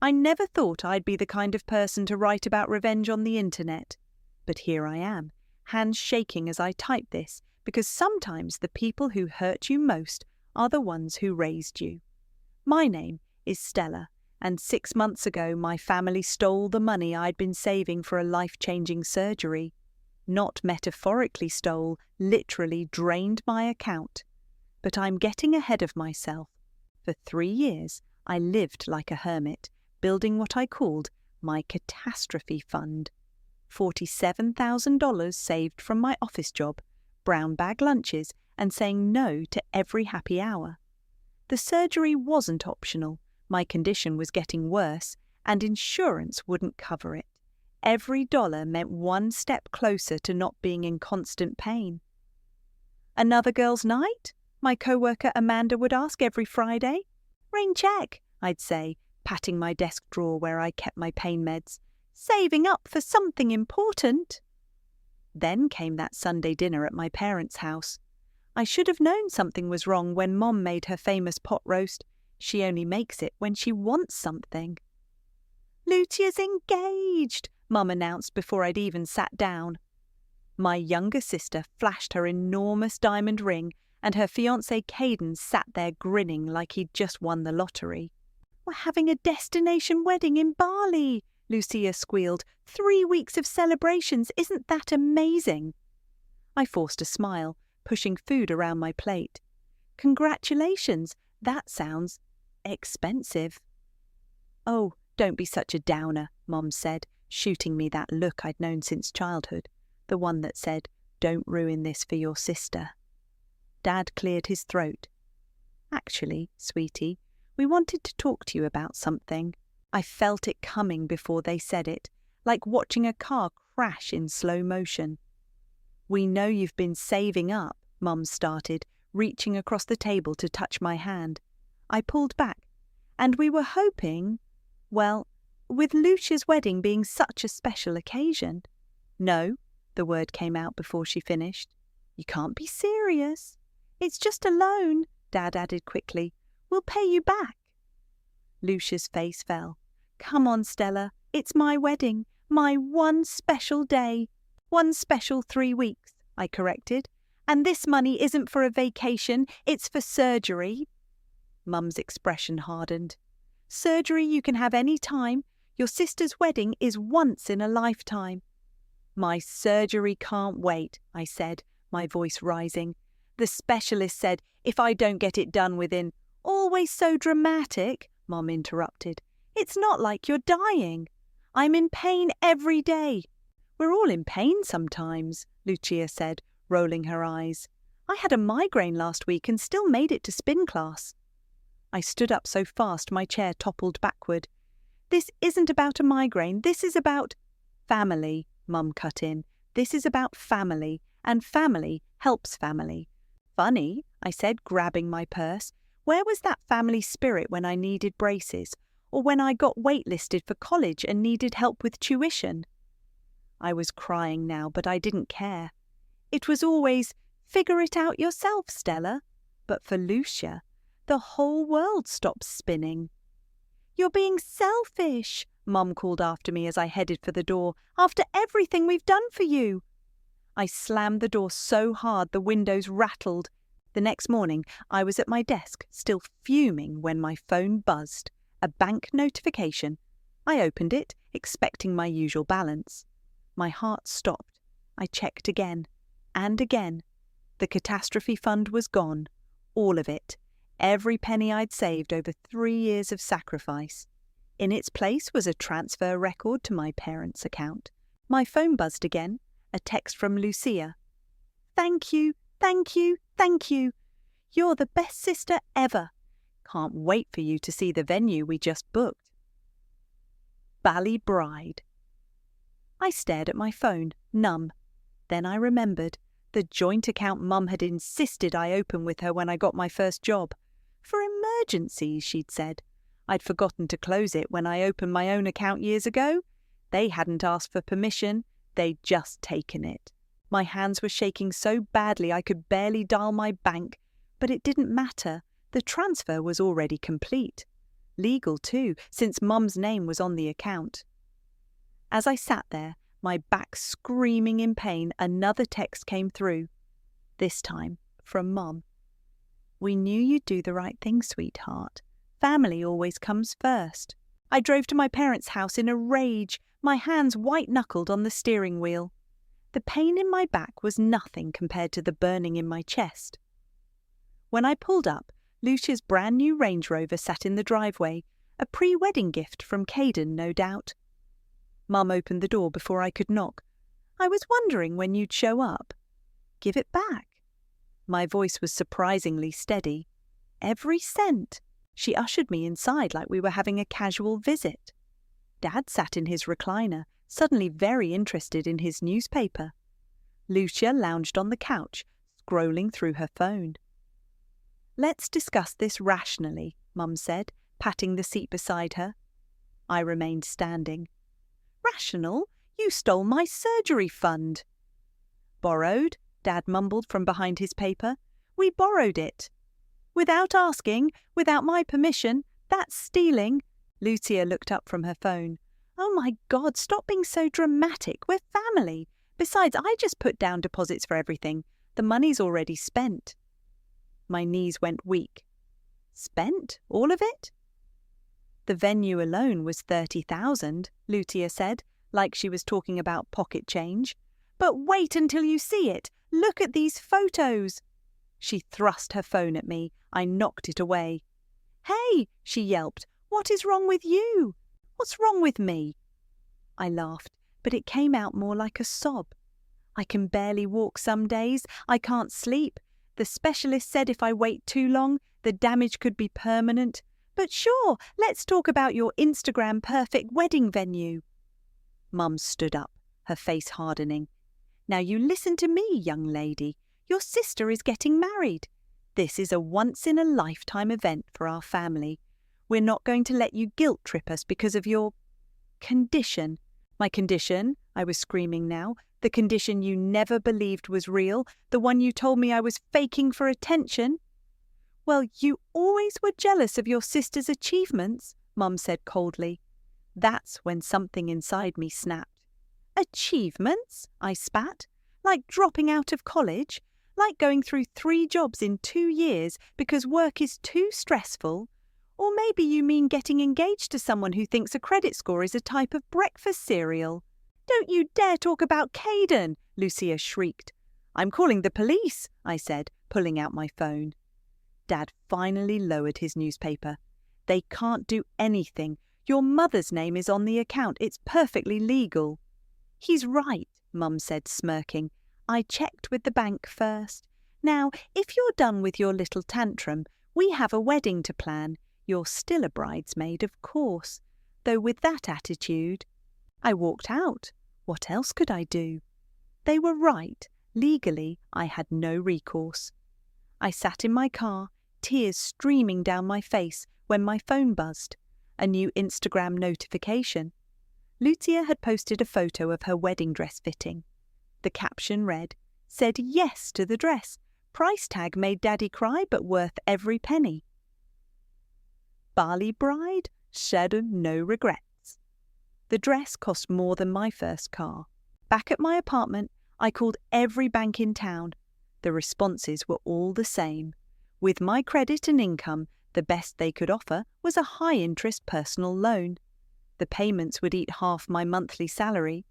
I never thought I'd be the kind of person to write about revenge on the internet. But here I am, hands shaking as I type this, because sometimes the people who hurt you most are the ones who raised you. My name is Stella, and 6 months ago my family stole the money I'd been saving for a life-changing surgery. Not metaphorically stole, literally drained my account. But I'm getting ahead of myself. For 3 years, I lived like a hermit, building what I called my catastrophe fund. $47,000 saved from my office job, brown bag lunches, and saying no to every happy hour. The surgery wasn't optional. My condition was getting worse, and insurance wouldn't cover it. Every dollar meant one step closer to not being in constant pain. "Another girls' night?" my coworker Amanda would ask every Friday. "Rain check," I'd say, patting my desk drawer where I kept my pain meds. "Saving up for something important." Then came that Sunday dinner at my parents' house. I should have known something was wrong when Mom made her famous pot roast. She only makes it when she wants something. "Lucia's engaged," Mum announced before I'd even sat down. My younger sister flashed her enormous diamond ring, and her fiancé Caden sat there grinning like he'd just won the lottery. "We're having a destination wedding in Bali," Lucia squealed. 3 weeks of celebrations, isn't that amazing?" I forced a smile, pushing food around my plate. "Congratulations, that sounds expensive." "Oh, don't be such a downer," Mom said, shooting me that look I'd known since childhood, the one that said, "Don't ruin this for your sister." Dad cleared his throat. "Actually, sweetie, we wanted to talk to you about something." I felt it coming before they said it, like watching a car crash in slow motion. "We know you've been saving up," Mum started, reaching across the table to touch my hand. I pulled back. "And we were hoping, well, with Lucia's wedding being such a special occasion." "No," the word came out before she finished. "You can't be serious." "It's just a loan," Dad added quickly. "We'll pay you back." Lucia's face fell. "Come on, Stella. It's my wedding. My one special day. One special 3 weeks," I corrected. "And this money isn't for a vacation, it's for surgery." Mum's expression hardened. "Surgery you can have any time. Your sister's wedding is once in a lifetime." "My surgery can't wait," I said, my voice rising. "The specialist said if I don't get it done within—" "Always so dramatic," Mum interrupted. "It's not like you're dying. I'm in pain every day." "We're all in pain sometimes," Lucia said, rolling her eyes. "I had a migraine last week and still made it to spin class." I stood up so fast my chair toppled backward. "This isn't about a migraine, this is about—" "Family," Mum cut in. "This is about family, and family helps family." "Funny," I said, grabbing my purse. "Where was that family spirit when I needed braces, or when I got waitlisted for college and needed help with tuition?" I was crying now, but I didn't care. It was always, "Figure it out yourself, Stella." But for Lucia, the whole world stopped spinning. "You're being selfish," Mum called after me as I headed for the door. "After everything we've done for you." I slammed the door so hard the windows rattled. The next morning, I was at my desk, still fuming, when my phone buzzed. A bank notification. I opened it, expecting my usual balance. My heart stopped. I checked again. And again. The catastrophe fund was gone. All of it. Every penny I'd saved over 3 years of sacrifice. In its place was a transfer record to my parents' account. My phone buzzed again. A text from Lucia. "Thank you, thank you, thank you. You're the best sister ever. Can't wait for you to see the venue we just booked." Bali bride. I stared at my phone, numb. Then I remembered the joint account Mum had insisted I open with her when I got my first job. For emergencies, she'd said. I'd forgotten to close it when I opened my own account years ago. They hadn't asked for permission. They'd just taken it. My hands were shaking so badly I could barely dial my bank, but it didn't matter. The transfer was already complete. Legal too, since Mum's name was on the account. As I sat there, my back screaming in pain, another text came through. This time from Mum. "We knew you'd do the right thing, sweetheart. Family always comes first." I drove to my parents' house in a rage, my hands white-knuckled on the steering wheel. The pain in my back was nothing compared to the burning in my chest. When I pulled up, Lucia's brand new Range Rover sat in the driveway, a pre-wedding gift from Caden, no doubt. Mum opened the door before I could knock. "I was wondering when you'd show up." "Give it back." My voice was surprisingly steady. "Every cent." She ushered me inside like we were having a casual visit. Dad sat in his recliner, suddenly very interested in his newspaper. Lucia lounged on the couch, scrolling through her phone. "Let's discuss this rationally," Mum said, patting the seat beside her. I remained standing. "Rational? You stole my surgery fund." "Borrowed?" Dad mumbled from behind his paper. "We borrowed it." "Without asking, without my permission, that's stealing." Lucia looked up from her phone. "Oh my God, stop being so dramatic. We're family. Besides, I just put down deposits for everything. The money's already spent." My knees went weak. "Spent? All of it?" "The venue alone was $30,000, Lucia said, like she was talking about pocket change. "But wait until you see it. Look at these photos." She thrust her phone at me. I knocked it away. "Hey," she yelped, "what is wrong with you? What's wrong with me?" I laughed, but it came out more like a sob. "I can barely walk some days. I can't sleep. The specialist said if I wait too long, the damage could be permanent. But sure, let's talk about your Instagram perfect wedding venue." Mum stood up, her face hardening. "Now you listen to me, young lady. Your sister is getting married. This is a once-in-a-lifetime event for our family. We're not going to let you guilt-trip us because of your condition." "My condition?" I was screaming now. "The condition you never believed was real, the one you told me I was faking for attention." "Well, you always were jealous of your sister's achievements," Mum said coldly. That's when something inside me snapped. "Achievements?" I spat. "Like dropping out of college? Like going through 3 jobs in 2 years because work is too stressful? Or maybe you mean getting engaged to someone who thinks a credit score is a type of breakfast cereal." "Don't you dare talk about Caden!" Lucia shrieked. "I'm calling the police," I said, pulling out my phone. Dad finally lowered his newspaper. "They can't do anything. Your mother's name is on the account. It's perfectly legal." "He's right," Mum said, smirking. "I checked with the bank first. Now, if you're done with your little tantrum, we have a wedding to plan. You're still a bridesmaid, of course. Though with that attitude—" I walked out. What else could I do? They were right. Legally, I had no recourse. I sat in my car, tears streaming down my face, when my phone buzzed. A new Instagram notification. Lucia had posted a photo of her wedding dress fitting. The caption read, "Said yes to the dress. Price tag made Daddy cry, but worth every penny. Bali bride, shed no regrets." The dress cost more than my first car. Back at my apartment, I called every bank in town. The responses were all the same. With my credit and income, the best they could offer was a high-interest personal loan. The payments would eat half my monthly salary.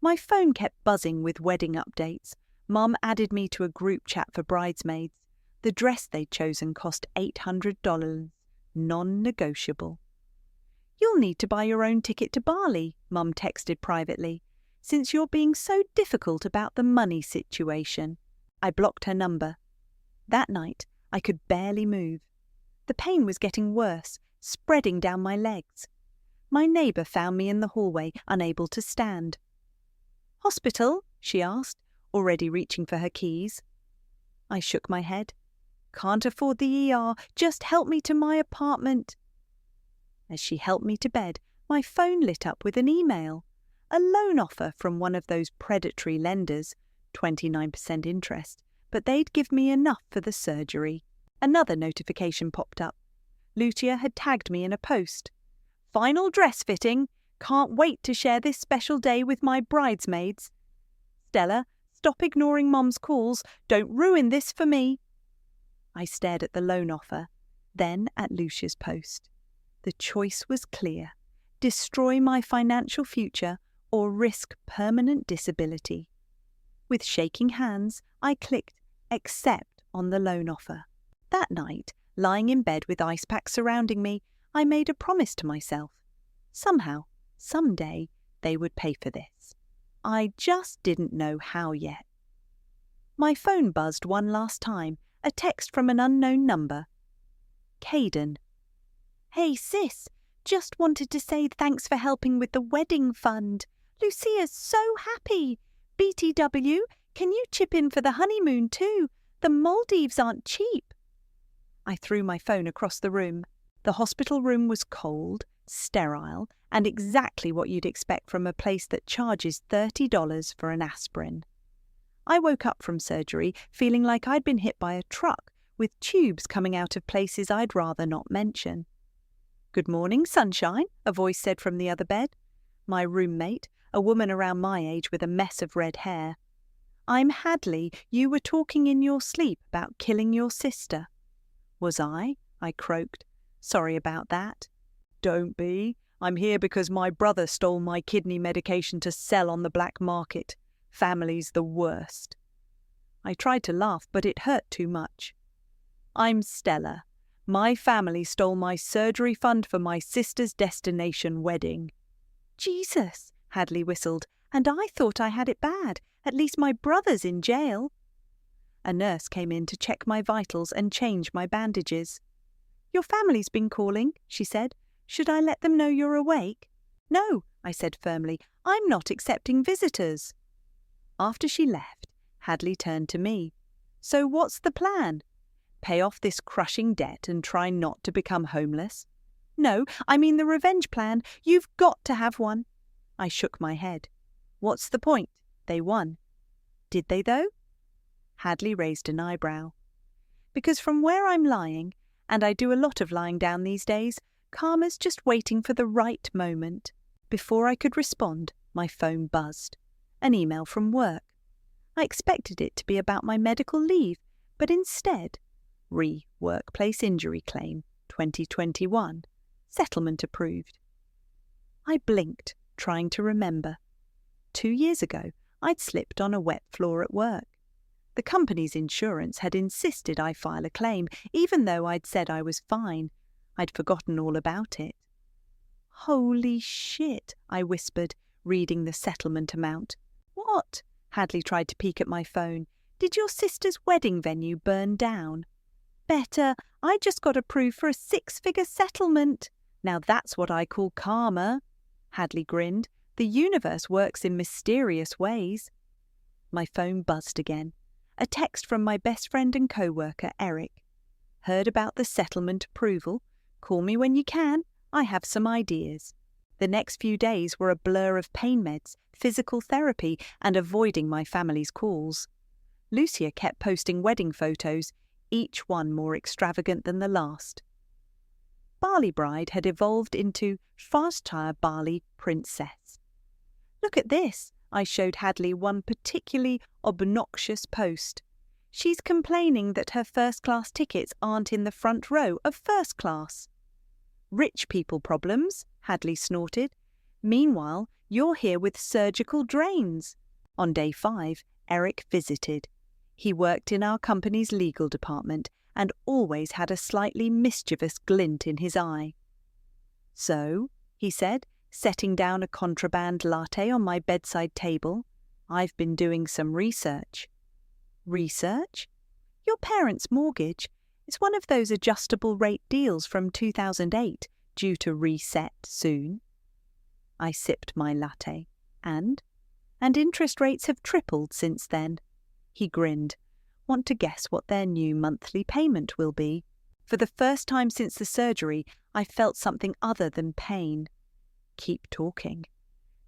My phone kept buzzing with wedding updates. Mum added me to a group chat for bridesmaids. The dress they'd chosen cost $800, non-negotiable. "You'll need to buy your own ticket to Bali," Mum texted privately, "since you're being so difficult about the money situation." I blocked her number. That night, I could barely move. The pain was getting worse, spreading down my legs. My neighbour found me in the hallway, unable to stand. "Hospital?" she asked, already reaching for her keys. I shook my head. "Can't afford the ER, just help me to my apartment." As she helped me to bed, my phone lit up with an email. A loan offer from one of those predatory lenders, 29% interest, but they'd give me enough for the surgery. Another notification popped up. Lucia had tagged me in a post. "Final dress fitting. Can't wait to share this special day with my bridesmaids. Stella, stop ignoring Mum's calls. Don't ruin this for me." I stared at the loan offer, then at Lucia's post. The choice was clear: destroy my financial future or risk permanent disability. With shaking hands, I clicked accept on the loan offer. That night, lying in bed with ice packs surrounding me, I made a promise to myself. Somehow, someday, they would pay for this. I just didn't know how yet. My phone buzzed one last time, a text from an unknown number. Caden. "Hey sis, just wanted to say thanks for helping with the wedding fund. Lucia's so happy. BTW, can you chip in for the honeymoon too? The Maldives aren't cheap." I threw my phone across the room. The hospital room was cold, sterile, and exactly what you'd expect from a place that charges $30 for an aspirin. I woke up from surgery feeling like I'd been hit by a truck, with tubes coming out of places I'd rather not mention. "Good morning, sunshine," a voice said from the other bed. My roommate, a woman around my age with a mess of red hair. "I'm Hadley. You were talking in your sleep about killing your sister." "Was I?" I croaked. "Sorry about that." "Don't be. I'm here because my brother stole my kidney medication to sell on the black market. Family's the worst." I tried to laugh, but it hurt too much. "I'm Stella. My family stole my surgery fund for my sister's destination wedding." "Jesus," Hadley whistled, "and I thought I had it bad. At least my brother's in jail." A nurse came in to check my vitals and change my bandages. "Your family's been calling," she said. "Should I let them know you're awake?" "No," I said firmly. "I'm not accepting visitors." After she left, Hadley turned to me. "So what's the plan? Pay off this crushing debt and try not to become homeless?" "No, I mean the revenge plan. You've got to have one." I shook my head. "What's the point? They won." "Did they, though?" Hadley raised an eyebrow. "Because from where I'm lying, and I do a lot of lying down these days, karma's just waiting for the right moment." Before I could respond, my phone buzzed. An email from work. I expected it to be about my medical leave, but instead, Workplace Injury Claim, 2021. Settlement approved. I blinked, trying to remember. 2 years ago, I'd slipped on a wet floor at work. The company's insurance had insisted I file a claim, even though I'd said I was fine. I'd forgotten all about it. "Holy shit," I whispered, reading the settlement amount. "What?" Hadley tried to peek at my phone. "Did your sister's wedding venue burn down?" "Better. I just got approved for a 6-figure settlement. Now that's what I call karma." Hadley grinned. "The universe works in mysterious ways." My phone buzzed again. A text from my best friend and co-worker, Eric. "Heard about the settlement approval? Call me when you can. I have some ideas." The next few days were a blur of pain meds, physical therapy, and avoiding my family's calls. Lucia kept posting wedding photos, each one more extravagant than the last. Bali Bride had evolved into Fast-Tire Bali Princess. "Look at this," I showed Hadley one particularly obnoxious post. "She's complaining that her first-class tickets aren't in the front row of first class." "Rich people problems," Hadley snorted. "Meanwhile, you're here with surgical drains." On day 5, Eric visited. He worked in our company's legal department and always had a slightly mischievous glint in his eye. "So," he said, setting down a contraband latte on my bedside table, "I've been doing some research." "Research?" "Your parents' mortgage. It's one of those adjustable rate deals from 2008, due to reset soon." I sipped my latte. And interest rates have tripled since then." He grinned. "Want to guess what their new monthly payment will be?" For the first time since the surgery, I felt something other than pain. "Keep talking."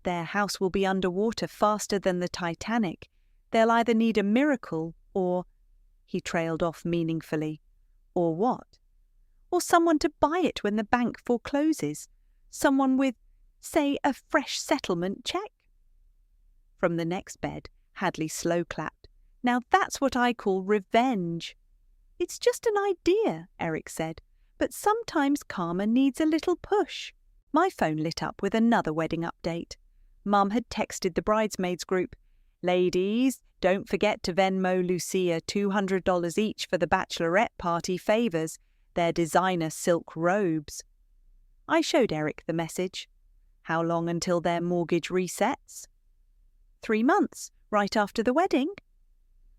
"Their house will be underwater faster than the Titanic. They'll either need a miracle or—" He trailed off meaningfully. "Or what?" or someone to buy it when the bank forecloses. Someone with, say, a fresh settlement check. From the next bed, Hadley slow-clapped. Now that's what I call revenge. It's just an idea, Eric said, but sometimes karma needs a little push. My phone lit up with another wedding update. Mum had texted the bridesmaids group, "Ladies, don't forget to Venmo Lucia $200 each for the bachelorette party favours, their designer silk robes." I showed Eric the message. How long until their mortgage resets? 3 months, right after the wedding.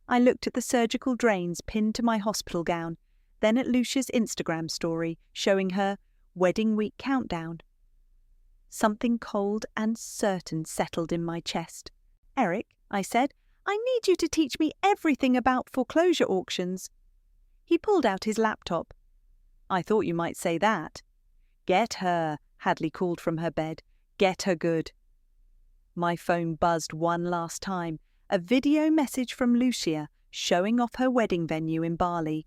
I looked at the surgical drains pinned to my hospital gown, then at Lucia's Instagram story showing her wedding week countdown. Something cold and certain settled in my chest. "Eric," I said, "I need you to teach me everything about foreclosure auctions." He pulled out his laptop. "I thought you might say that." "Get her," Hadley called from her bed. "Get her good." My phone buzzed one last time. A video message from Lucia showing off her wedding venue in Bali.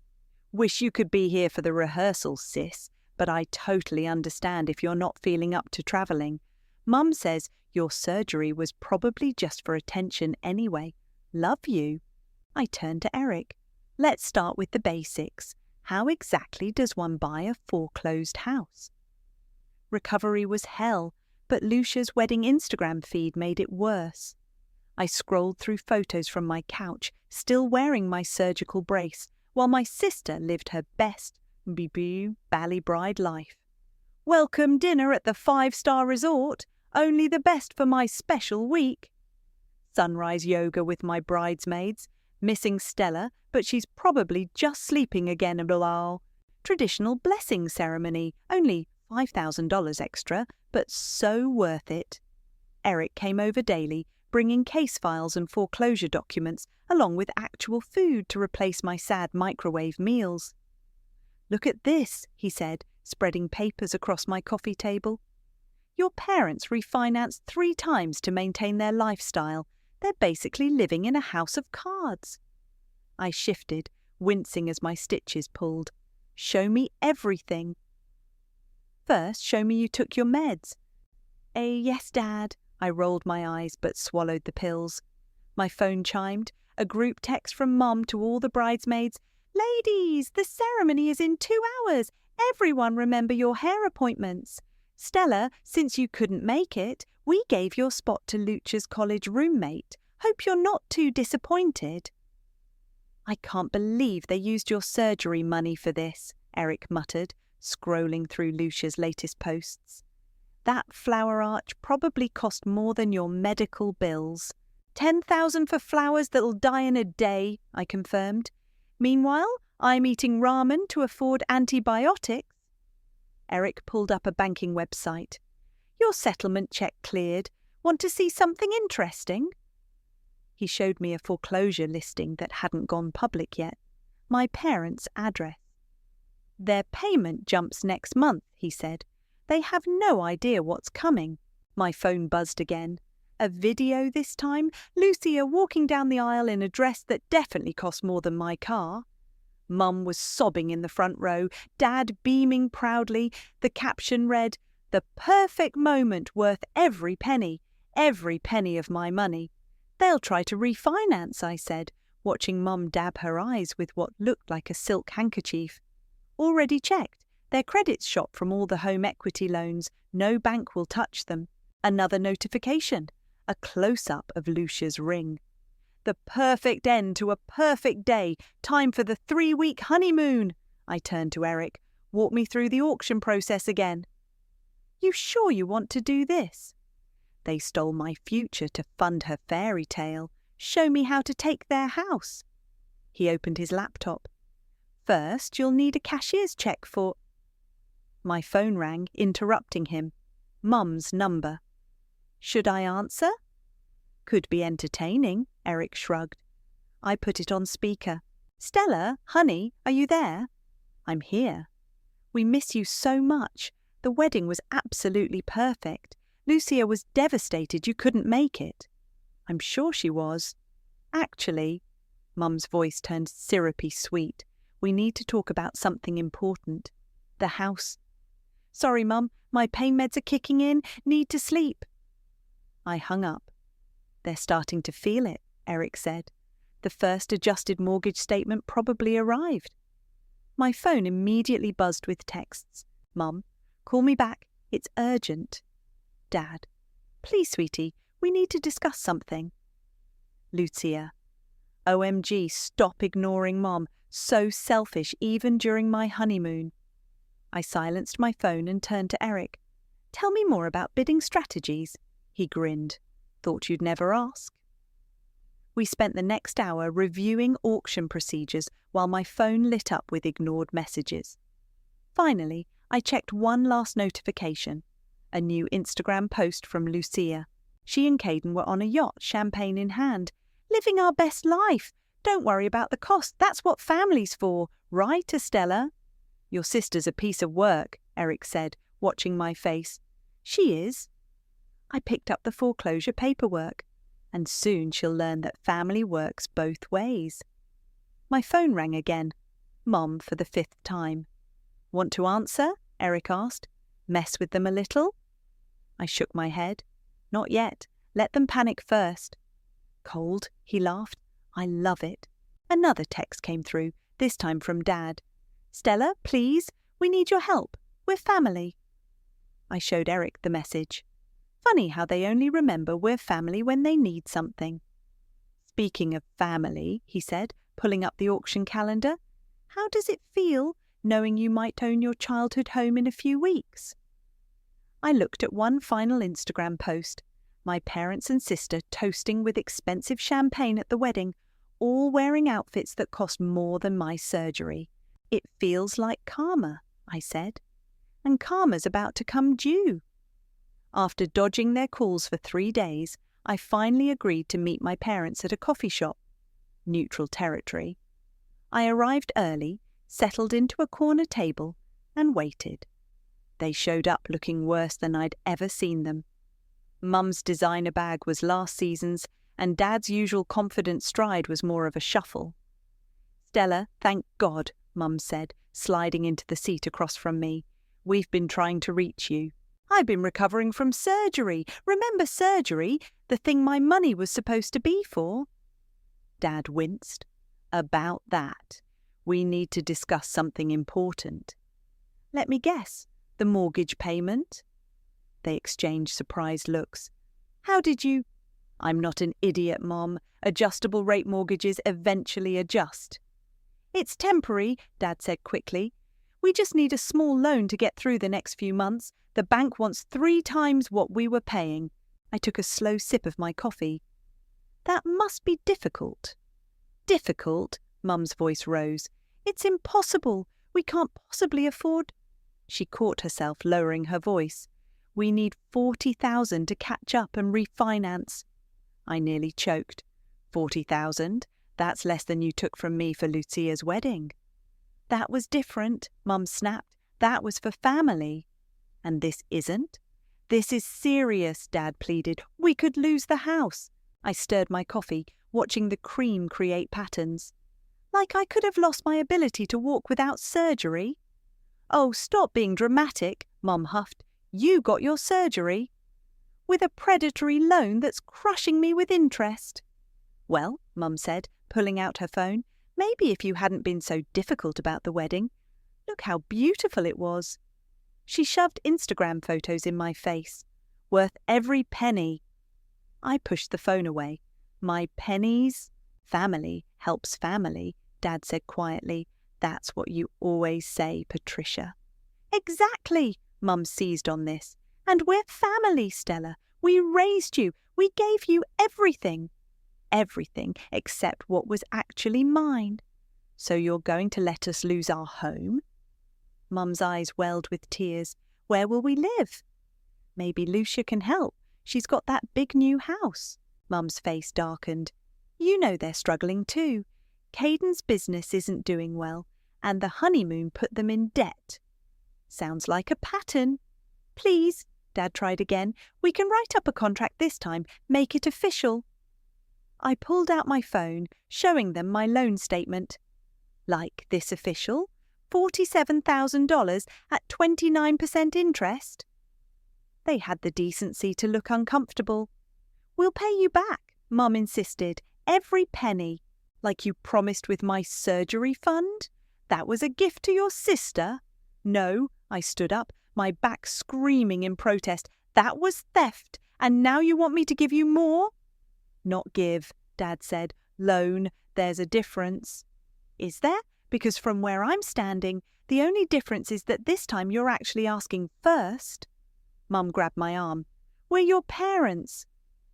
"Wish you could be here for the rehearsal, sis, but I totally understand if you're not feeling up to travelling. Mum says your surgery was probably just for attention anyway. Love you." I turned to Eric. "Let's start with the basics. How exactly does one buy a foreclosed house?" Recovery was hell, but Lucia's wedding Instagram feed made it worse. I scrolled through photos from my couch, still wearing my surgical brace, while my sister lived her best Bali bride life. "Welcome dinner at the 5-star resort, only the best for my special week." Sunrise yoga with my bridesmaids, missing Stella, but she's probably just sleeping again a while. Traditional blessing ceremony, only $5,000 extra, but so worth it. Eric came over daily, bringing case files and foreclosure documents, along with actual food to replace my sad microwave meals. "Look at this," he said, spreading papers across my coffee table. "Your parents refinanced 3 times to maintain their lifestyle. They're basically living in a house of cards." I shifted, wincing as my stitches pulled. "Show me everything." "First, show me you took your meds." Yes, Dad." I rolled my eyes but swallowed the pills. My phone chimed, a group text from Mum to all the bridesmaids. "Ladies, the ceremony is in 2 hours. Everyone remember your hair appointments. Stella, since you couldn't make it, we gave your spot to Lucia's college roommate. Hope you're not too disappointed." "I can't believe they used your surgery money for this," Eric muttered, scrolling through Lucia's latest posts. "That flower arch probably cost more than your medical bills." $10,000 for flowers that'll die in a day," I confirmed. "Meanwhile, I'm eating ramen to afford antibiotics." Eric pulled up a banking website. "Your settlement check cleared. Want to see something interesting?" He showed me a foreclosure listing that hadn't gone public yet. My parents' address. "Their payment jumps next month," he said. "They have no idea what's coming." My phone buzzed again. A video this time, Lucia walking down the aisle in a dress that definitely cost more than my car. Mum was sobbing in the front row, Dad beaming proudly. The caption read, "The perfect moment worth every penny of my money." "They'll try to refinance," I said, watching Mum dab her eyes with what looked like a silk handkerchief. "Already checked. Their credit's shot from all the home equity loans. No bank will touch them." Another notification. A close-up of Lucia's ring. "The perfect end to a perfect day. Time for the 3-week honeymoon." I turned to Eric. "Walk me through the auction process again." "You sure you want to do this?" They stole my future to fund her fairy tale. Show me how to take their house. He opened his laptop. "First, you'll need a cashier's check for—" My phone rang, interrupting him. Mum's number. Should I answer? "Could be entertaining," Eric shrugged. I put it on speaker. "Stella, honey, are you there?" "I'm here." "We miss you so much. The wedding was absolutely perfect. Lucia was devastated you couldn't make it." "I'm sure she was." "Actually," Mum's voice turned syrupy sweet, "we need to talk about something important." The house. Sorry, Mum, my pain meds are kicking in. Need to sleep. I hung up. They're starting to feel it, Eric said. The first adjusted mortgage statement probably arrived. My phone immediately buzzed with texts. Mum, call me back. It's urgent. Dad, please, sweetie, we need to discuss something. Lucia, OMG, stop ignoring Mom. So selfish, even during my honeymoon. I silenced my phone and turned to Eric. Tell me more about bidding strategies. He grinned. Thought you'd never ask. We spent the next hour reviewing auction procedures while my phone lit up with ignored messages. Finally, I checked one last notification. A new Instagram post from Lucia. She and Caden were on a yacht, champagne in hand. Living our best life. Don't worry about the cost. That's what family's for. Right, Estella? Your sister's a piece of work, Eric said, watching my face. She is. I picked up the foreclosure paperwork. And soon she'll learn that family works both ways. My phone rang again. Mom for the 5th time. Want to answer? Eric asked. Mess with them a little? I shook my head. Not yet. Let them panic first. Cold, he laughed. I love it. Another text came through, this time from Dad. Stella, please, we need your help. We're family. I showed Eric the message. Funny how they only remember we're family when they need something. Speaking of family, he said, pulling up the auction calendar, how does it feel knowing you might own your childhood home in a few weeks? I looked at one final Instagram post. My parents and sister toasting with expensive champagne at the wedding, all wearing outfits that cost more than my surgery. It feels like karma, I said. And karma's about to come due. After dodging their calls for 3 days, I finally agreed to meet my parents at a coffee shop. Neutral territory. I arrived early, settled into a corner table, and waited. They showed up looking worse than I'd ever seen them. Mum's designer bag was last season's, and Dad's usual confident stride was more of a shuffle. Stella, thank God, Mum said, sliding into the seat across from me. We've been trying to reach you. I've been recovering from surgery. Remember surgery? The thing my money was supposed to be for? Dad winced. About that. We need to discuss something important. Let me guess. The mortgage payment? They exchanged surprised looks. How did you... I'm not an idiot, Mom. Adjustable rate mortgages eventually adjust. It's temporary, Dad said quickly. We just need a small loan to get through the next few months. The bank wants 3 times what we were paying. I took a slow sip of my coffee. That must be difficult. Difficult? Mum's voice rose. It's impossible. We can't possibly afford... She caught herself, lowering her voice. We need 40,000 to catch up and refinance. I nearly choked. 40,000? That's less than you took from me for Lucia's wedding. That was different, Mum snapped. That was for family. And this isn't? This is serious, Dad pleaded. We could lose the house. I stirred my coffee, watching the cream create patterns. Like I could have lost my ability to walk without surgery. Oh, stop being dramatic, Mum huffed. You got your surgery. With a predatory loan that's crushing me with interest. Well, Mum said, pulling out her phone, maybe if you hadn't been so difficult about the wedding. Look how beautiful it was. She shoved Instagram photos in my face. Worth every penny. I pushed the phone away. My pennies? Family helps family, Dad said quietly. That's what you always say, Patricia. Exactly, Mum seized on this. And we're family, Stella. We raised you. We gave you everything. Everything except what was actually mine. So you're going to let us lose our home? Mum's eyes welled with tears. Where will we live? Maybe Lucia can help. She's got that big new house. Mum's face darkened. You know they're struggling too. Caden's business isn't doing well, and the honeymoon put them in debt. Sounds like a pattern. Please, Dad tried again. We can write up a contract this time. Make it official. I pulled out my phone, showing them my loan statement. Like this official? $47,000 at 29% interest. They had the decency to look uncomfortable. "We'll pay you back," Mum insisted, "every penny. Like you promised with my surgery fund? That was a gift to your sister." "No," I stood up, my back screaming in protest. "That was theft, and now you want me to give you more?" "Not give," Dad said. "Loan, there's a difference." "Is there? Because from where I'm standing, the only difference is that this time you're actually asking first." Mum grabbed my arm. "We're your parents."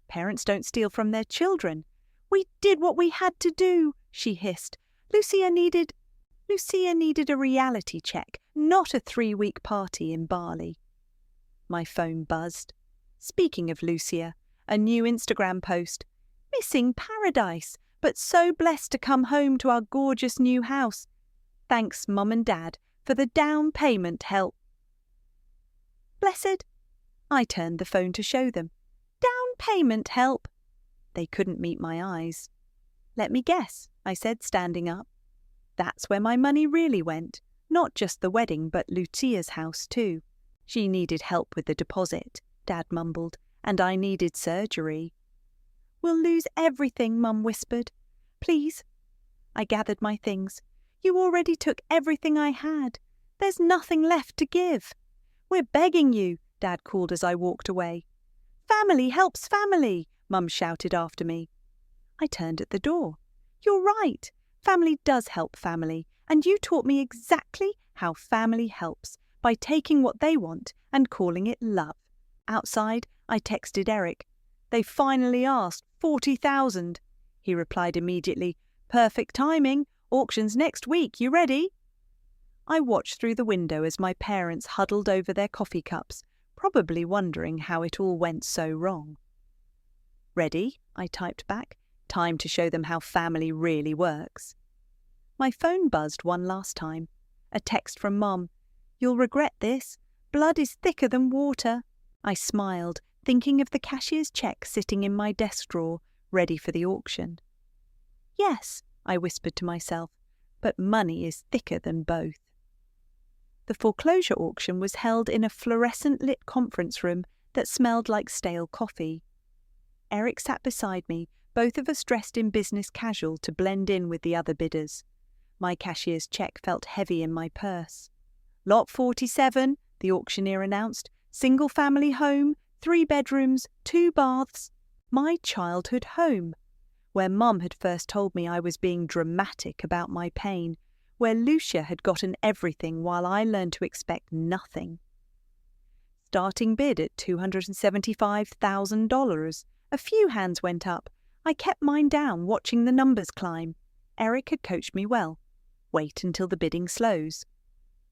"Parents don't steal from their children." "We did what we had to do," she hissed. Lucia needed a reality check, not a 3-week party in Bali." My phone buzzed. Speaking of Lucia, a new Instagram post. "Missing paradise, but so blessed to come home to our gorgeous new house. Thanks, Mum and Dad, for the down payment help." Blessed. I turned the phone to show them. "Down payment help." They couldn't meet my eyes. "Let me guess," I said, standing up. "That's where my money really went. Not just the wedding, but Lucia's house too. She needed help with the deposit," Dad mumbled, "and I needed surgery." "We'll lose everything," Mum whispered. "Please." I gathered my things. "You already took everything I had. There's nothing left to give." "We're begging you," Dad called as I walked away. "Family helps family," Mum shouted after me. I turned at the door. "You're right. Family does help family, and you taught me exactly how family helps, by taking what they want and calling it love." Outside, I texted Eric. "They finally asked 40,000. He replied immediately, "Perfect timing. Auction's next week. You ready?" I watched through the window as my parents huddled over their coffee cups, probably wondering how it all went so wrong. "Ready?" I typed back. Time to show them how family really works. My phone buzzed one last time. A text from Mum. "You'll regret this. Blood is thicker than water." I smiled, thinking of the cashier's cheque sitting in my desk drawer, ready for the auction. "Yes," I whispered to myself, "but money is thicker than both." The foreclosure auction was held in a fluorescent-lit conference room that smelled like stale coffee. Eric sat beside me, both of us dressed in business casual to blend in with the other bidders. My cashier's cheque felt heavy in my purse. "Lot 47, the auctioneer announced. "Single-family home, 3 bedrooms, 2 baths." My childhood home, where Mum had first told me I was being dramatic about my pain, where Lucia had gotten everything while I learned to expect nothing. Starting bid at $275,000. A few hands went up. I kept mine down, watching the numbers climb. Eric had coached me well. Wait until the bidding slows.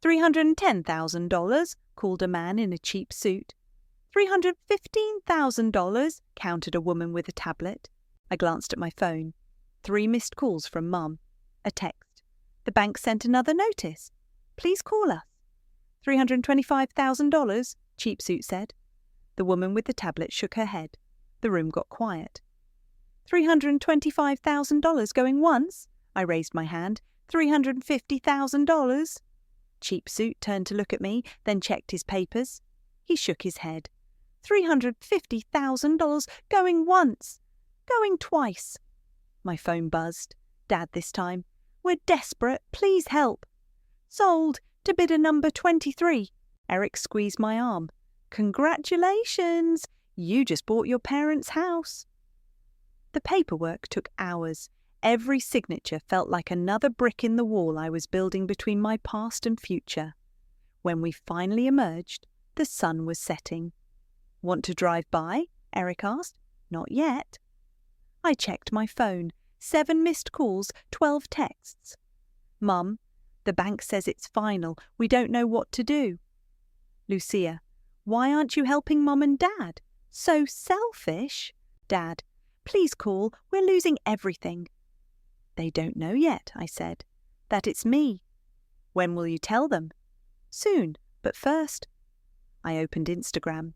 $310,000, called a man in a cheap suit. $315,000, countered a woman with a tablet. I glanced at my phone. 3 missed calls from Mum. A text. "The bank sent another notice. Please call us." $325,000, cheap suit said. The woman with the tablet shook her head. The room got quiet. $325,000 going once? I raised my hand. $350,000. Cheap suit turned to look at me, then checked his papers. He shook his head. $350,000 going once. Going twice. My phone buzzed. Dad this time. "We're desperate. Please help." "Sold to bidder number 23. Eric squeezed my arm. "Congratulations. You just bought your parents' house." The paperwork took hours. Every signature felt like another brick in the wall I was building between my past and future. When we finally emerged, the sun was setting. "Want to drive by?" Eric asked. "Not yet." I checked my phone. 7 missed calls, 12 texts. "Mum, the bank says it's final. We don't know what to do." Lucia, "Why aren't you helping Mum and Dad? So selfish." Dad, "Please call. We're losing everything." "They don't know yet," I said, "that it's me." "When will you tell them?" "Soon, but first." I opened Instagram.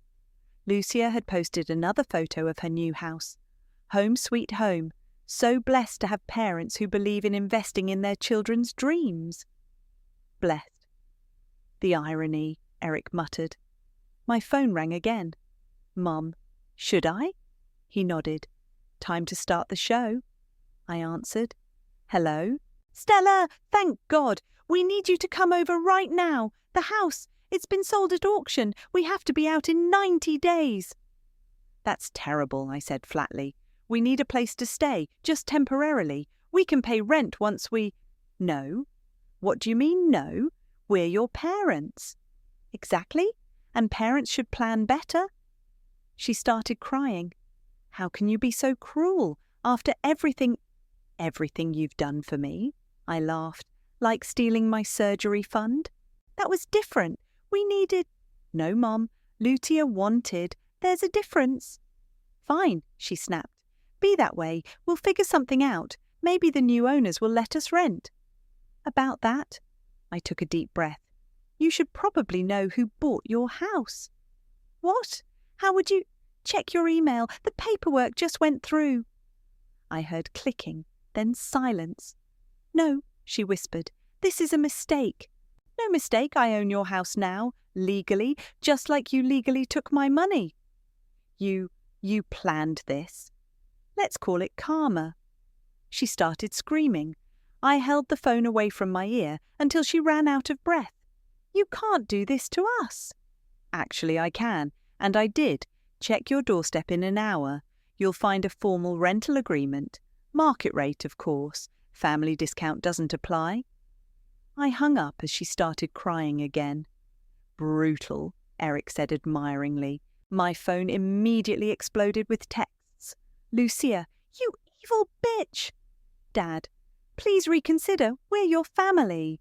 Lucia had posted another photo of her new house. Home sweet home. So blessed to have parents who believe in investing in their children's dreams. Blessed. The irony, Eric muttered. My phone rang again. Mum, should I? He nodded. Time to start the show. I answered. Hello? Stella, thank God. We need you to come over right now. The house, it's been sold at auction. We have to be out in 90 days. That's terrible, I said flatly. We need a place to stay, just temporarily. We can pay rent once we... No. What do you mean, no? We're your parents. Exactly. And parents should plan better. She started crying. How can you be so cruel after everything you've done for me? I laughed. Like stealing my surgery fund? That was different. We needed... No, Mum. Lucia wanted. There's a difference. Fine, she snapped. Be that way. We'll figure something out. Maybe the new owners will let us rent. About that, I took a deep breath. You should probably know who bought your house. What? How would you... Check your email. The paperwork just went through. I heard clicking, then silence. No, she whispered. This is a mistake. No mistake, I own your house now, legally, just like you legally took my money. You planned this. Let's call it karma. She started screaming. I held the phone away from my ear until she ran out of breath. You can't do this to us. Actually, I can, and I did. Check your doorstep in an hour. You'll find a formal rental agreement. Market rate, of course. Family discount doesn't apply. I hung up as she started crying again. Brutal, Eric said admiringly. My phone immediately exploded with texts. Lucia, you evil bitch! Dad, please reconsider. We're your family.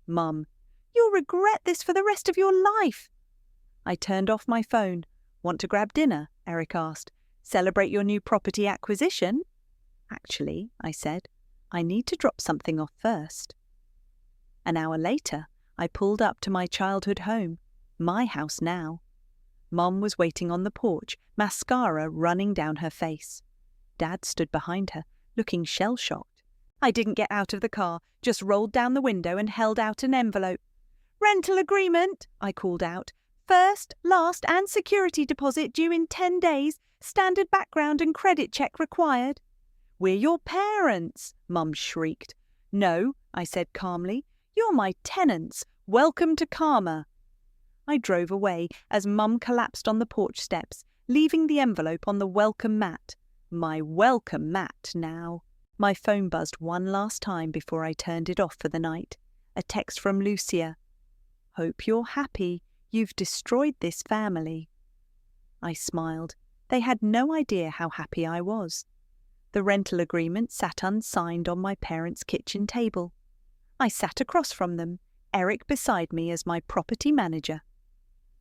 Mum, you'll regret this for the rest of your life. I turned off my phone. Want to grab dinner? Eric asked. Celebrate your new property acquisition? Actually, I said, I need to drop something off first. An hour later, I pulled up to my childhood home, my house now. Mom was waiting on the porch, mascara running down her face. Dad stood behind her, looking shell-shocked. I didn't get out of the car, just rolled down the window and held out an envelope. Rental agreement, I called out. First, last and security deposit due in 10 days, standard background and credit check required. We're your parents, Mum shrieked. No, I said calmly. You're my tenants. Welcome to karma. I drove away as Mum collapsed on the porch steps, leaving the envelope on the welcome mat. My welcome mat now. My phone buzzed one last time before I turned it off for the night. A text from Lucia. Hope you're happy. You've destroyed this family. I smiled. They had no idea how happy I was. The rental agreement sat unsigned on my parents' kitchen table. I sat across from them, Eric beside me as my property manager.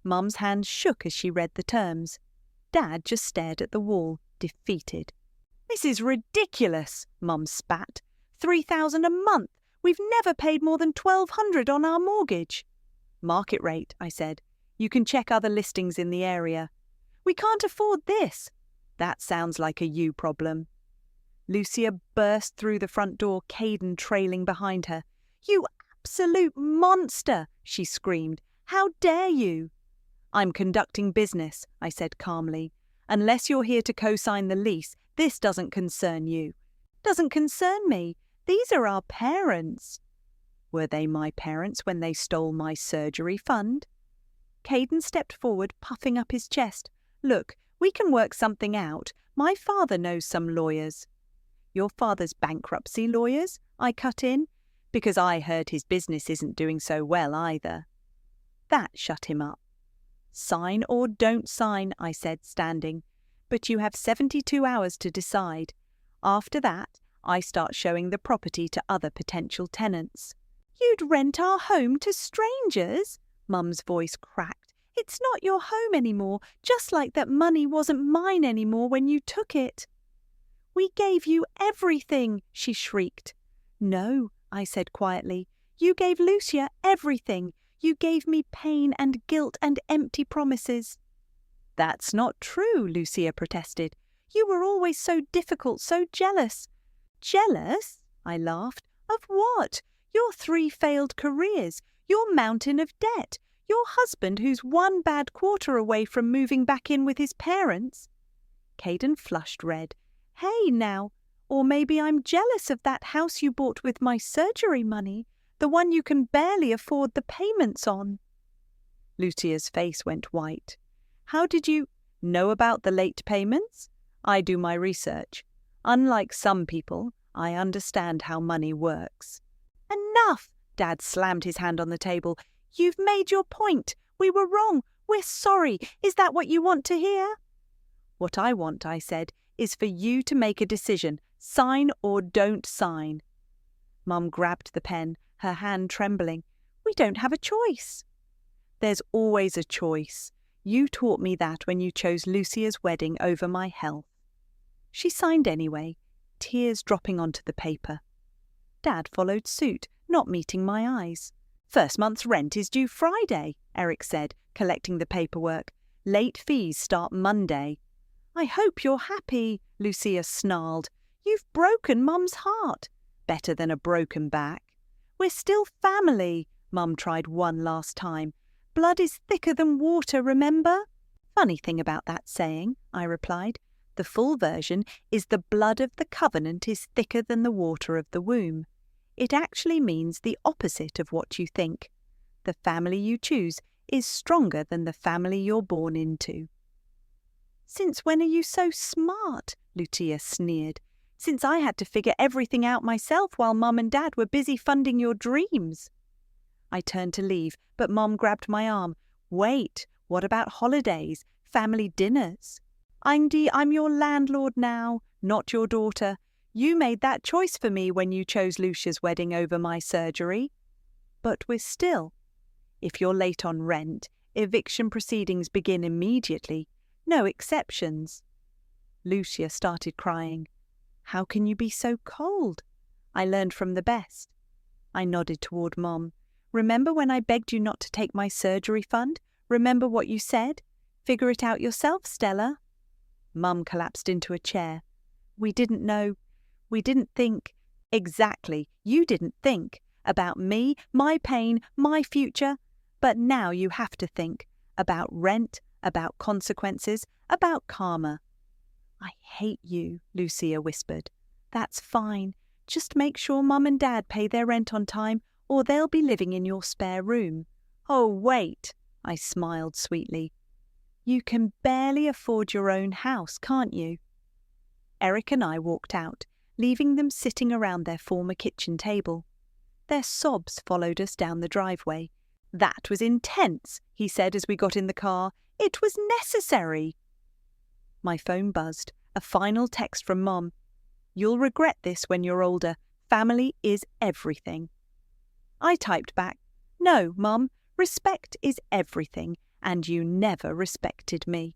Mum's hand shook as she read the terms. Dad just stared at the wall, defeated. This is ridiculous, Mum spat. $3,000 a month. We've never paid more than $1,200 on our mortgage. Market rate, I said. You can check other listings in the area. We can't afford this. That sounds like a you problem. Lucia burst through the front door, Caden trailing behind her. You absolute monster, she screamed. How dare you? I'm conducting business, I said calmly. Unless you're here to co-sign the lease, this doesn't concern you. Doesn't concern me. These are our parents. Were they my parents when they stole my surgery fund? Caden stepped forward, puffing up his chest. Look, we can work something out. My father knows some lawyers. Your father's bankruptcy lawyers? I cut in, because I heard his business isn't doing so well either. That shut him up. Sign or don't sign, I said, standing. But you have 72 hours to decide. After that, I start showing the property to other potential tenants. You'd rent our home to strangers? Mum's voice cracked. It's not your home anymore, just like that money wasn't mine anymore when you took it. We gave you everything, she shrieked. No, I said quietly. You gave Lucia everything. You gave me pain and guilt and empty promises. That's not true, Lucia protested. You were always so difficult, so jealous. Jealous? I laughed. Of what? your 3 failed careers, your mountain of debt, your husband who's 1 bad quarter away from moving back in with his parents. Caden flushed red. Hey now, or maybe I'm jealous of that house you bought with my surgery money, the one you can barely afford the payments on. Lucia's face went white. How did you know about the late payments? I do my research. Unlike some people, I understand how money works. Enough! Dad slammed his hand on the table. You've made your point. We were wrong. We're sorry. Is that what you want to hear? What I want, I said, is for you to make a decision. Sign or don't sign. Mum grabbed the pen, her hand trembling. We don't have a choice. There's always a choice. You taught me that when you chose Lucia's wedding over my health. She signed anyway, tears dropping onto the paper. Dad followed suit, not meeting my eyes. First month's rent is due Friday, Eric said, collecting the paperwork. Late fees start Monday. I hope you're happy, Lucia snarled. You've broken Mum's heart. Better than a broken back. We're still family, Mum tried one last time. Blood is thicker than water, remember? Funny thing about that saying, I replied. The full version is the blood of the covenant is thicker than the water of the womb. It actually means the opposite of what you think. The family you choose is stronger than the family you're born into. Since when are you so smart? Lucia sneered. Since I had to figure everything out myself while Mum and Dad were busy funding your dreams. I turned to leave, but Mum grabbed my arm. Wait, what about holidays, family dinners? Indy, I'm your landlord now, not your daughter. You made that choice for me when you chose Lucia's wedding over my surgery. But we're still. If you're late on rent, eviction proceedings begin immediately. No exceptions. Lucia started crying. How can you be so cold? I learned from the best. I nodded toward Mom. Remember when I begged you not to take my surgery fund? Remember what you said? Figure it out yourself, Stella. Mum collapsed into a chair. We didn't know. We didn't think. Exactly, you didn't think. About me, my pain, my future. But now you have to think. About rent, about consequences, about karma. I hate you, Lucia whispered. That's fine. Just make sure Mum and Dad pay their rent on time, or they'll be living in your spare room. Oh, wait, I smiled sweetly. You can barely afford your own house, can't you? Eric and I walked out, leaving them sitting around their former kitchen table. Their sobs followed us down the driveway. That was intense, he said as we got in the car. It was necessary. My phone buzzed, a final text from Mom. You'll regret this when you're older. Family is everything. I typed back, No, Mum, respect is everything, and you never respected me.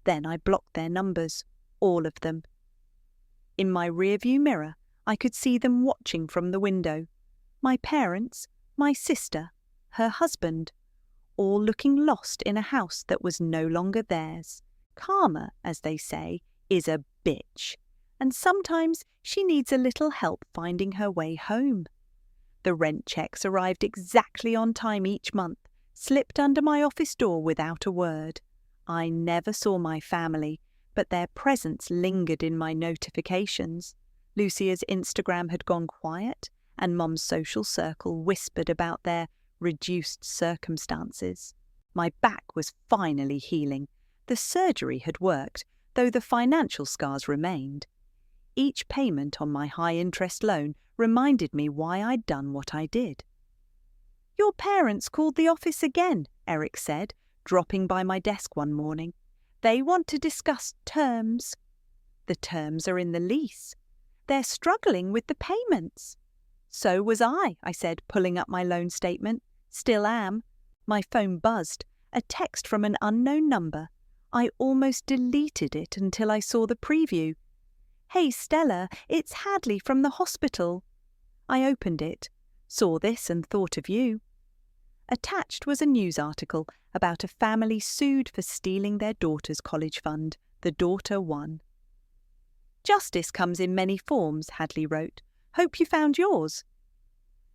Then I blocked their numbers, all of them. In my rearview mirror, I could see them watching from the window. My parents, my sister, her husband, all looking lost in a house that was no longer theirs. Karma, as they say, is a bitch, and sometimes she needs a little help finding her way home. The rent checks arrived exactly on time each month, slipped under my office door without a word. I never saw my family, but their presence lingered in my notifications. Lucia's Instagram had gone quiet, and Mum's social circle whispered about their reduced circumstances. My back was finally healing. The surgery had worked, though the financial scars remained. Each payment on my high-interest loan reminded me why I'd done what I did. Your parents called the office again, Eric said, dropping by my desk one morning. They want to discuss terms. The terms are in the lease. They're struggling with the payments. So was I said, pulling up my loan statement. Still am. My phone buzzed, a text from an unknown number. I almost deleted it until I saw the preview. Hey Stella, it's Hadley from the hospital. I opened it, saw this and thought of you. Attached was a news article about a family sued for stealing their daughter's college fund. The daughter won. Justice comes in many forms, Hadley wrote. Hope you found yours.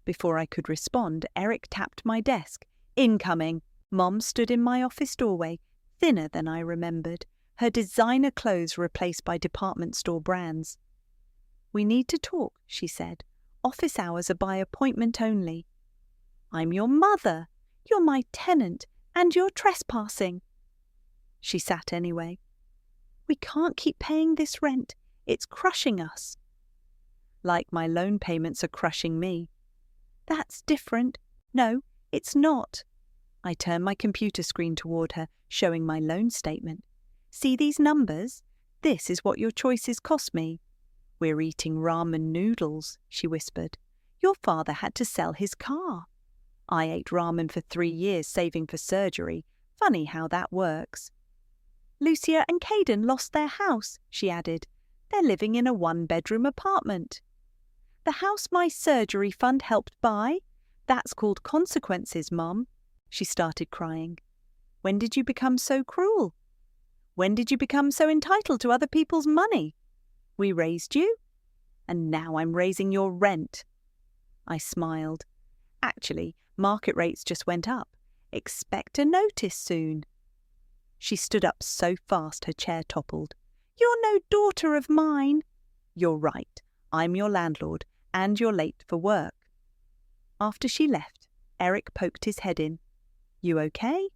Before I could respond, Eric tapped my desk. Incoming! Mom stood in my office doorway, thinner than I remembered, her designer clothes replaced by department store brands. "We need to talk," she said. "Office hours are by appointment only." "I'm your mother. You're my tenant, and you're trespassing." She sat anyway. "We can't keep paying this rent. It's crushing us." "Like my loan payments are crushing me." "That's different." "No, it's not." I turned my computer screen toward her, showing my loan statement. "See these numbers? This is what your choices cost me." "We're eating ramen noodles," she whispered. "Your father had to sell his car." "I ate ramen for 3 years saving for surgery. Funny how that works." "Lucia and Caden lost their house," she added. "They're living in a 1-bedroom apartment." "The house my surgery fund helped buy? That's called consequences, Mum." She started crying. "When did you become so cruel? When did you become so entitled to other people's money? We raised you, and now I'm raising your rent." I smiled. "Actually, market rates just went up. Expect a notice soon." She stood up so fast her chair toppled. "You're no daughter of mine." "You're right. I'm your landlord, and you're late for work." After she left, Eric poked his head in. "You okay?"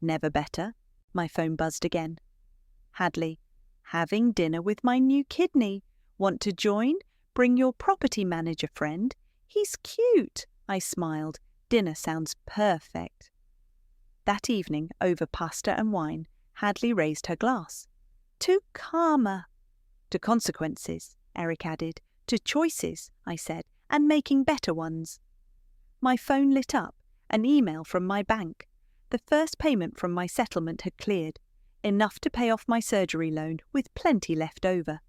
"Never better." My phone buzzed again. "Hadley, having dinner with my new kidney. Want to join? Bring your property manager friend. He's cute." I smiled. Dinner sounds perfect. That evening, over pasta and wine, Hadley raised her glass. "To karma." "To consequences," Eric added. "To choices," I said, "and making better ones." My phone lit up. An email from my bank. The first payment from my settlement had cleared. Enough to pay off my surgery loan, with plenty left over.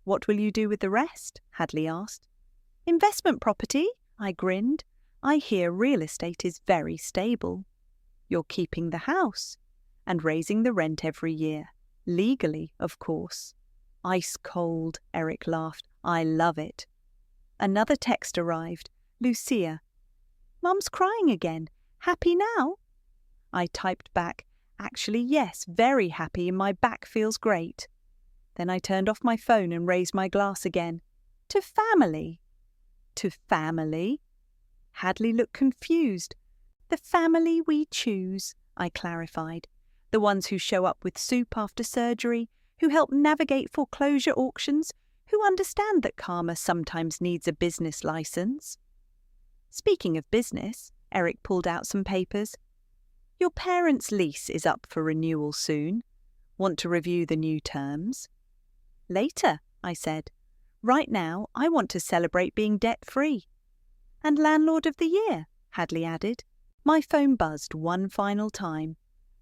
"What will you do with the rest?" Hadley asked. "Investment property," I grinned. "I hear real estate is very stable." "You're keeping the house and raising the rent every year. Legally, of course." "Ice cold," Eric laughed. "I love it." Another text arrived. "Lucia. Mum's crying again. Happy now?" I typed back, "Actually, yes, very happy, and my back feels great." Then I turned off my phone and raised my glass again. "To family." "To family?" Hadley looked confused. "The family we choose," I clarified. "The ones who show up with soup after surgery, who help navigate foreclosure auctions, who understand that karma sometimes needs a business license." "Speaking of business," Eric pulled out some papers. "Your parents' lease is up for renewal soon. Want to review the new terms?" "Later," I said. "Right now, I want to celebrate being debt-free." "And landlord of the year," Hadley added. My phone buzzed one final time.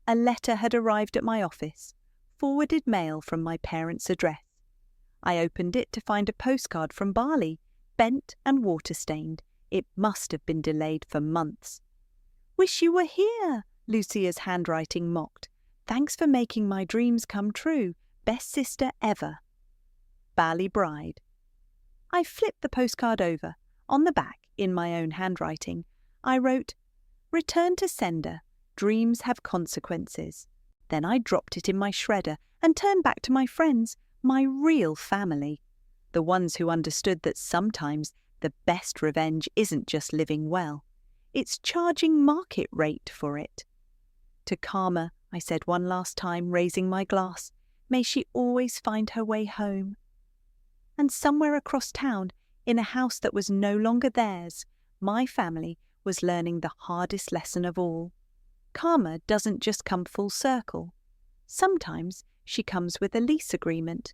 A letter had arrived at my office, forwarded mail from my parents' address. I opened it to find a postcard from Bali, bent and water-stained. It must have been delayed for months. "Wish you were here," Lucia's handwriting mocked. "Thanks for making my dreams come true. Best sister ever. Bali Bride." I flipped the postcard over. On the back, in my own handwriting, I wrote, "Return to sender. Dreams have consequences." Then I dropped it in my shredder and turned back to my friends, my real family. The ones who understood that sometimes the best revenge isn't just living well. It's charging market rate for it. "To karma," I said one last time, raising my glass. "May she always find her way home." And somewhere across town, in a house that was no longer theirs, my family was learning the hardest lesson of all. Karma doesn't just come full circle. Sometimes she comes with a lease agreement.